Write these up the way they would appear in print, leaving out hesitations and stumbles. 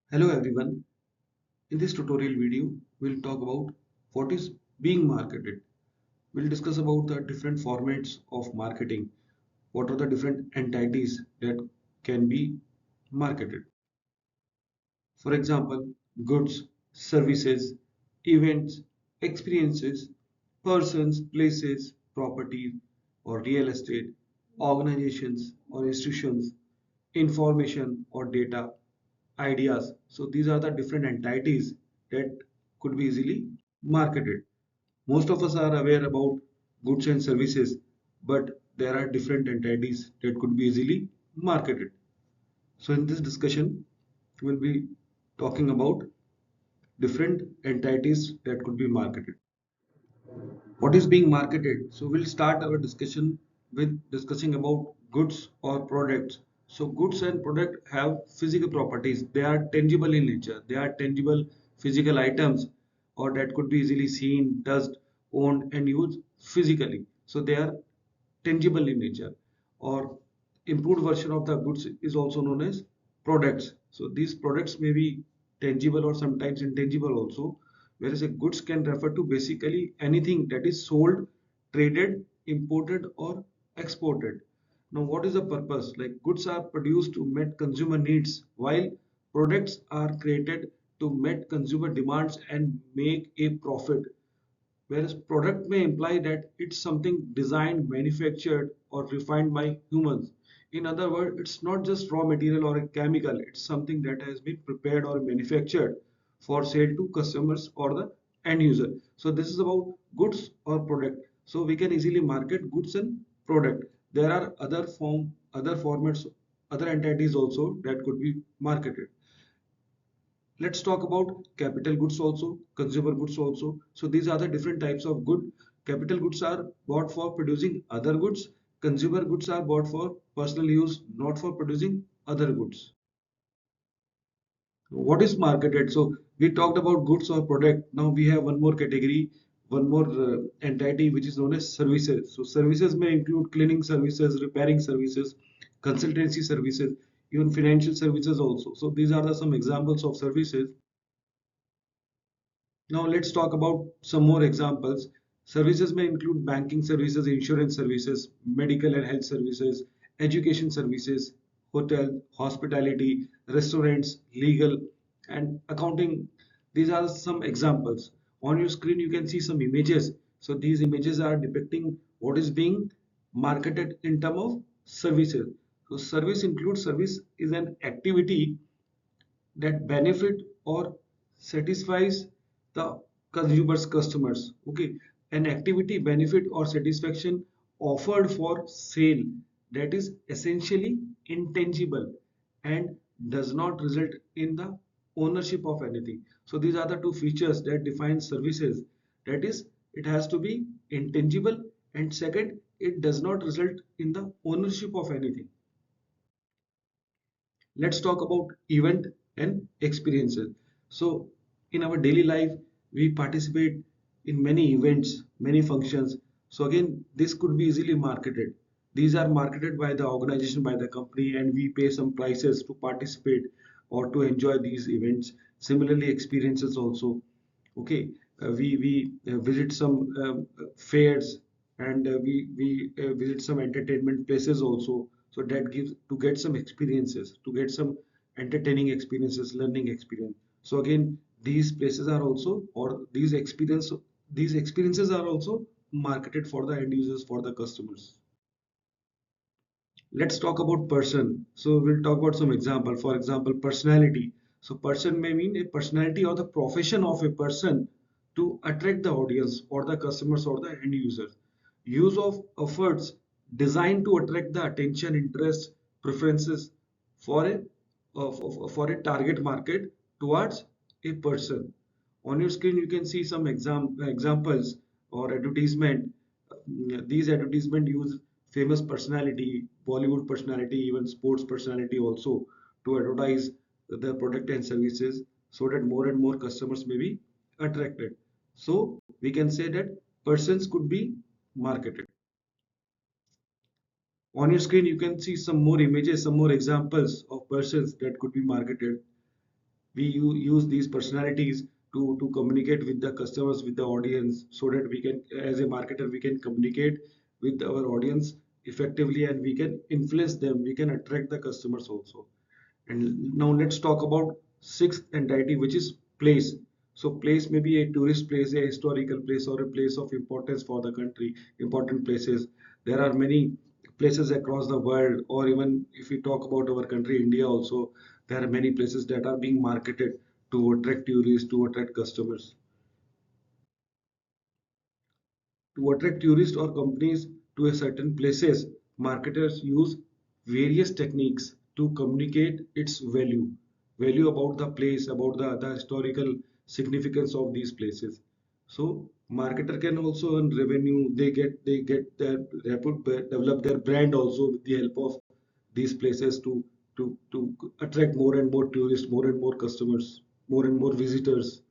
Hello everyone. In this tutorial video, we'll talk about what is being marketed. We'll discuss about the different formats of marketing. What are the different entities that can be marketed? For example, goods, services, events, experiences, persons, places, property or real estate, organizations or institutions, information or data, ideas. So these are the different entities that could be easily marketed. Most of us are aware about goods and services, but there are different entities that could be easily marketed. So in this discussion, we'll be talking about different entities that could be marketed. What is being marketed? So we'll start our discussion with discussing about goods or products. So goods and product have physical properties. They are tangible in nature. They are tangible physical items or that could be easily seen, touched, owned and used physically. So they are tangible in nature. Or improved version of the goods is also known as products. So these products may be tangible or sometimes intangible also, whereas a goods can refer to basically anything that is sold, traded, imported or exported. Now what is the purpose? Like goods are produced to meet consumer needs while products are created to meet consumer demands and make a profit. Whereas product may imply that it's something designed, manufactured or refined by humans. In other words, it's not just raw material or a chemical, it's something that has been prepared or manufactured for sale to customers or the end user. So this is about goods or product. So we can easily market goods and product. There are other formats, other entities also that could be marketed. Let's talk about capital goods also, consumer goods also. So these are the different types of good. Capital goods are bought for producing other goods. Consumer goods are bought for personal use, not for producing other goods. What is marketed? So we talked about goods or product. Now we have one more category, one more entity which is known as services. So services may include cleaning services, repairing services, consultancy services, even financial services also. So these are some examples of services. Now let's talk about some more examples. Services may include banking services, insurance services, medical and health services, education services, hotel, hospitality, restaurants, legal, and accounting. These are some examples. On your screen, you can see some images. So these images are depicting what is being marketed in terms of services. So service is an activity that benefit or satisfies the consumers customers. Okay, an activity, benefit or satisfaction offered for sale that is essentially intangible and does not result in the ownership of anything. So these are the two features that define services. That is, it has to be intangible, and second, it does not result in the ownership of anything. Let's talk about event and experiences. So in our daily life, we participate in many events, many functions. So again, this could be easily marketed. These are marketed by the organization, by the company, and we pay some prices to participate or to enjoy these events. Similarly, experiences also. Okay, we visit some fairs, and we visit some entertainment places also. So that gives to get some experiences, to get some entertaining experiences, learning experience. So again, these places are also, or these experiences are also marketed for the end users, for the customers. Let's talk about person. So we'll talk about some example. For example, personality. So person may mean a personality or the profession of a person to attract the audience or the customers or the end users. Use of efforts designed to attract the attention, interest, preferences for for a target market towards a person. On your screen, you can see some examples or advertisement. These advertisement use famous personality, Bollywood personality, even sports personality also to advertise their product and services so that more and more customers may be attracted. So we can say that persons could be marketed. On your screen, you can see some more images, some more examples of persons that could be marketed. we use these personalities to communicate with the customers, with the audience, so that we can, as a marketer, we can communicate with our audience effectively, and we can influence them, we can attract the customers also. And now let's talk about sixth entity, which is place. So place may be a tourist place, a historical place, or a place of importance for the country, important places. There are many places across the world, or even if we talk about our country, India also, there are many places that are being marketed to attract tourists, to attract customers. To attract tourists or companies to a certain places, marketers use various techniques to communicate its value about the place, about the historical significance of these places. So marketer can also earn revenue. They get their develop their brand also with the help of these places to attract more and more tourists, more and more customers, more and more visitors.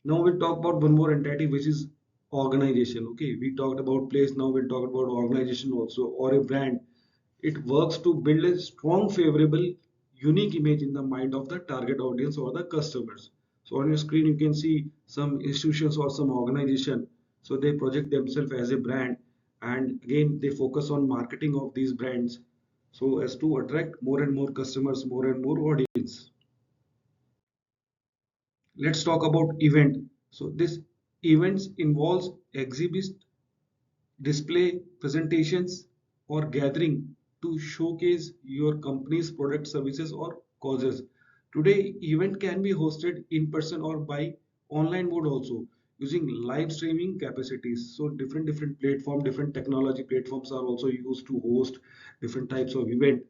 Now we'll talk about one more entity, which is organization. Okay, we talked about place. Now we'll talk about organization also, or a brand. It works to build a strong, favorable, unique image in the mind of the target audience or the customers. So on your screen, you can see some institutions or some organization. So they project themselves as a brand, and again they focus on marketing of these brands, so as to attract more and more customers, more and more audience. Let's talk about event. So this events involves exhibits, display, presentations, or gathering to showcase your company's product, services, or causes. Today, event can be hosted in person or by online mode also, using live streaming capacities. So different platform, different technology platforms are also used to host different types of event,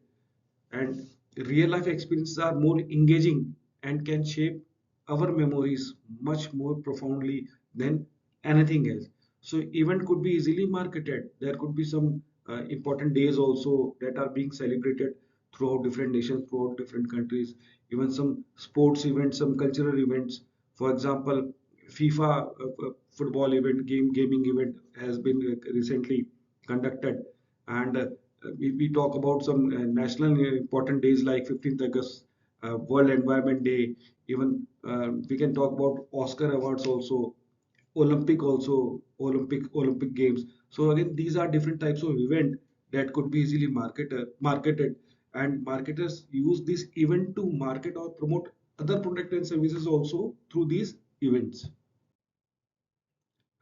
and real life experiences are more engaging and can shape our memories much more profoundly than anything else. So event could be easily marketed. There could be some important days also that are being celebrated throughout different nations, throughout different countries. Even some sports events, some cultural events. For example, FIFA football event, gaming event has been recently conducted, and we talk about some national important days like 15th August, World Environment Day. Even we can talk about Oscar awards also, Olympic Games. So again, these are different types of event that could be easily marketed, and marketers use this event to market or promote other product and services also through these events.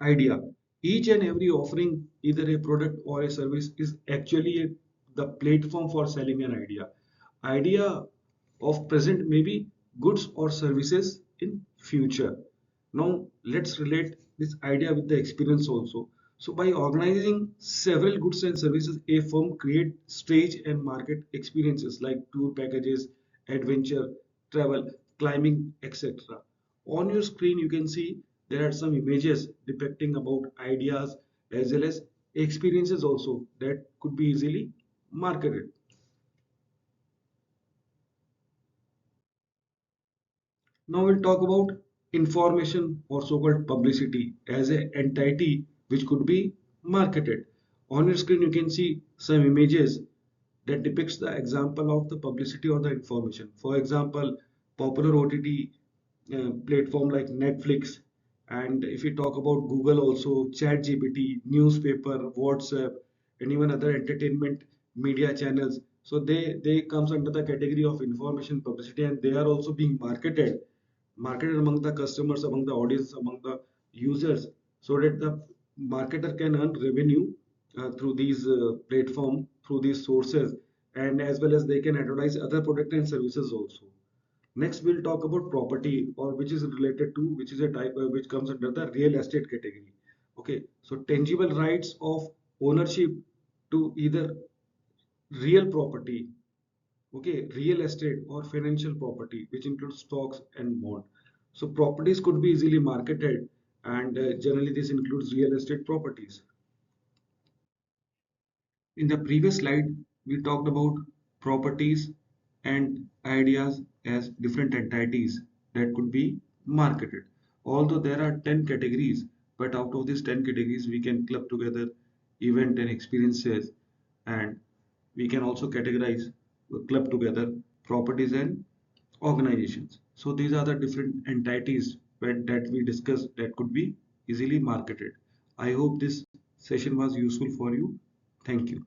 Idea. Each and every offering, either a product or a service, is actually the platform for selling an idea. Idea of present may be goods or services in future. Now let's relate this idea with the experience also. So by organizing several goods and services, a firm create stage and market experiences like tour packages, adventure, travel, climbing, etc. On your screen, you can see there are some images depicting about ideas as well as experiences also that could be easily marketed. Now we'll talk about information or so-called publicity as an entity which could be marketed. On your screen, you can see some images that depicts the example of the publicity or the information. For example, popular OTT platform like Netflix, and if we talk about Google also, ChatGPT, newspaper, WhatsApp, and even other entertainment media channels. So they comes under the category of information publicity, and they are also being marketed among the customers, among the audience, among the users, so that the marketer can earn revenue through these platform, through these sources, and as well as they can advertise other product and services also. Next, we'll talk about property, or which is related to, which is a type which comes under the real estate category. Okay, so tangible rights of ownership to either real property, okay, real estate or financial property, which includes stocks and bond. So properties could be easily marketed, and generally this includes real estate properties. In the previous slide, we talked about properties and ideas as different entities that could be marketed. Although there are 10 categories, but out of these 10 categories, we can club together event and experiences, and we can also categorize, club together properties and organizations. So these are the different entities that we discussed that could be easily marketed. I hope this session was useful for you. Thank you.